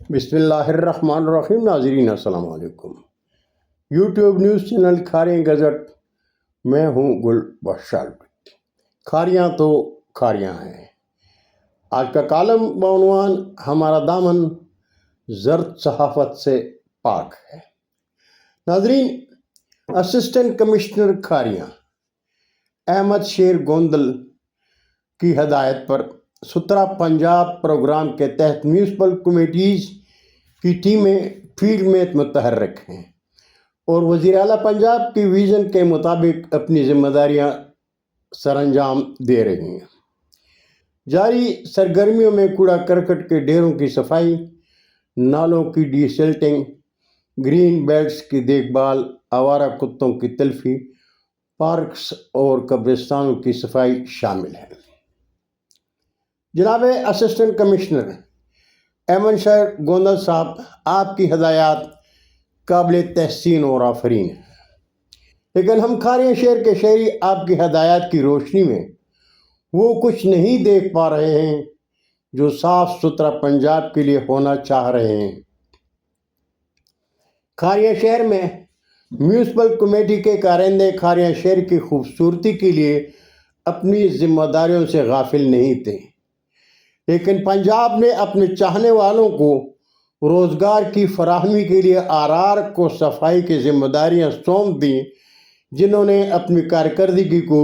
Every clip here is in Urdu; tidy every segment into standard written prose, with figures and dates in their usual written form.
بسم اللہ الرحمن الرحیم. ناظرین السلام علیکم. YouTube news channel Kharian gazette میں ہوں گل بشار. کھاریاں تو کھاریاں ہیں. آج کا کالم بعنوان ہمارا دامن زرد صحافت سے پاک ہے. ناظرین، اسسٹنٹ کمشنر کھاریاں احمد شیر گوندل کی ہدایت پر سترہ پنجاب پروگرام کے تحت میونسپل کمیٹیز کی ٹیمیں فیلڈ میں متحرک ہیں اور وزیر اعلیٰ پنجاب کی ویژن کے مطابق اپنی ذمہ داریاں سر انجام دے رہی ہیں. جاری سرگرمیوں میں کوڑا کرکٹ کے ڈھیروں کی صفائی، نالوں کی ڈی سلٹنگ، گرین بیلٹس کی دیکھ بھال، آوارہ کتوں کی تلفی، پارکس اور قبرستانوں کی صفائی شامل ہے. جناب اسسٹنٹ کمشنر احمد شیر گوندل صاحب، آپ کی ہدایات قابل تحسین اور آفرین ہیں، لیکن ہم کھاریاں شہر کے شہری آپ کی ہدایات کی روشنی میں وہ کچھ نہیں دیکھ پا رہے ہیں جو صاف ستھرا پنجاب کے لیے ہونا چاہ رہے ہیں. کھاریاں شہر میں میونسپل کمیٹی کے کارندے کھاریاں شہر کی خوبصورتی کے لیے اپنی ذمہ داریوں سے غافل نہیں تھے، لیکن پنجاب نے اپنے چاہنے والوں کو روزگار کی فراہمی کے لیے آرآر کو صفائی کی ذمہ داریاں سونپ دیں، جنہوں نے اپنی کارکردگی کو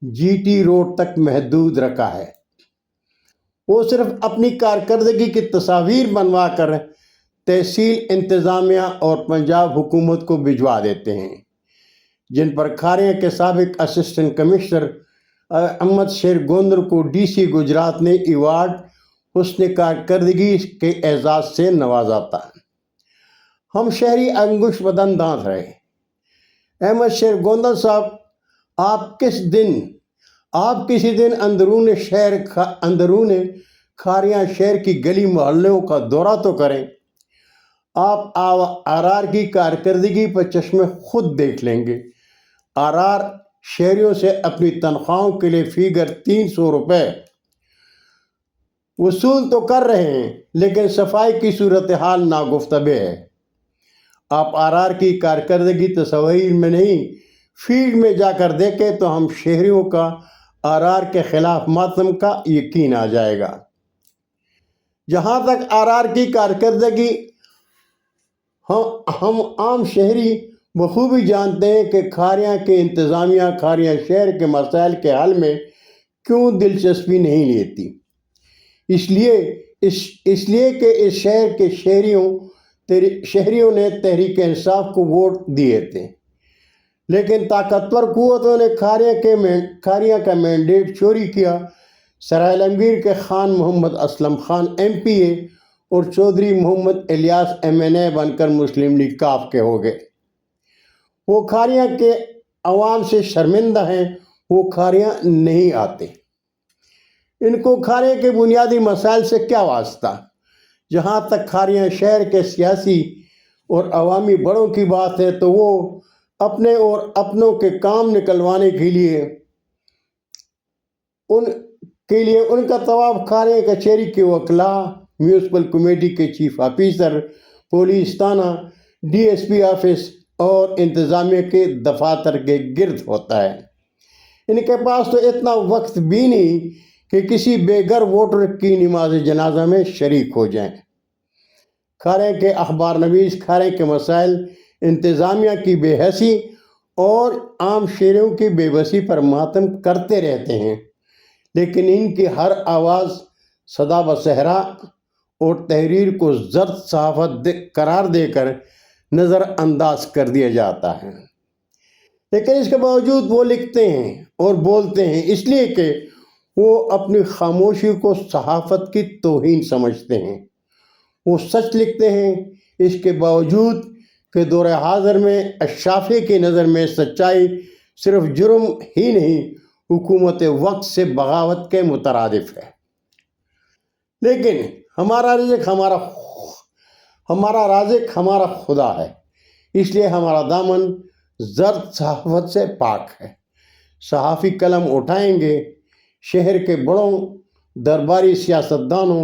جی ٹی روڈ تک محدود رکھا ہے. وہ صرف اپنی کارکردگی کی تصاویر بنوا کر تحصیل انتظامیہ اور پنجاب حکومت کو بھجوا دیتے ہیں، جن پر کھاریاں کے سابق اسسٹنٹ کمشنر احمد شیر گوندل کو ڈی سی گجرات نے ایوارڈ حسن کارکردگی کے اعزاز سے نوازا تھا. ہم شہری انگوش بدن دانت رہے. احمد شیر گوندل صاحب، آپ کسی دن اندرون کھاریاں شہر کی گلی محلوں کا دورہ تو کریں. آپ آرآر کی کارکردگی پر چشمے خود دیکھ لیں گے. آرآر شہریوں سے اپنی تنخواہوں کے لیے فیگر 300 روپے وصول تو کر رہے ہیں، لیکن صفائی کی صورتحال ناگفتبے ہے. آپ آرآر کی کارکردگی تصویر میں نہیں، فیلڈ میں جا کر دیکھیں تو ہم شہریوں کا آرآر کے خلاف ماتم کا یقین آ جائے گا. جہاں تک آرآر کی کارکردگی، ہم عام شہری بخوبی جانتے ہیں کہ کھاریاں کے انتظامیہ کھاریاں شہر کے مسائل کے حل میں کیوں دلچسپی نہیں لیتی. اس لیے کہ اس شہر کے شہریوں نے تحریک انصاف کو ووٹ دیے تھے، لیکن طاقتور قوتوں نے کھاریاں کا مینڈیٹ چوری کیا. سرائے عالمگیر کے خان محمد اسلم خان ایم پی اے اور چودھری محمد الیاس ایم این اے بن کر مسلم لیگ کاف کے ہو گئے. وہ کھاریاں کے عوام سے شرمندہ ہیں. وہ کھاریاں نہیں آتے. ان کو کھاریاں کے بنیادی مسائل سے کیا واسطہ؟ جہاں تک کھاریاں شہر کے سیاسی اور عوامی بڑوں کی بات ہے تو وہ اپنے اور اپنوں کے کام نکلوانے کے لیے ان کا طواف کھاریاں کچہری کے وکلاء، میونسپل کمیٹی کے چیف آفیسر، پولیس تھانہ، ڈی ایس پی آفس اور انتظامیہ کے دفاتر کے گرد ہوتا ہے. ان کے پاس تو اتنا وقت بھی نہیں کہ کسی بے گھر ووٹر کی نماز جنازہ میں شریک ہو جائیں. کھاریاں کے اخبار نویس کھاریاں کے مسائل، انتظامیہ کی بے حسی اور عام شہریوں کی بے بسی پر ماتم کرتے رہتے ہیں، لیکن ان کی ہر آواز صدا و صحرا اور تحریر کو زرد صحافت قرار دے کر نظر انداز کر دیا جاتا ہے. لیکن اس کے باوجود وہ لکھتے ہیں اور بولتے ہیں، اس لیے کہ وہ اپنی خاموشی کو صحافت کی توہین سمجھتے ہیں. وہ سچ لکھتے ہیں، اس کے باوجود کہ دور حاضر میں اشرافیہ کی نظر میں سچائی صرف جرم ہی نہیں، حکومت وقت سے بغاوت کے مترادف ہے. لیکن ہمارا رازق ہمارا خدا ہے، اس لیے ہمارا دامن زرد صحافت سے پاک ہے. صحافی قلم اٹھائیں گے، شہر کے بڑوں، درباری سیاستدانوں،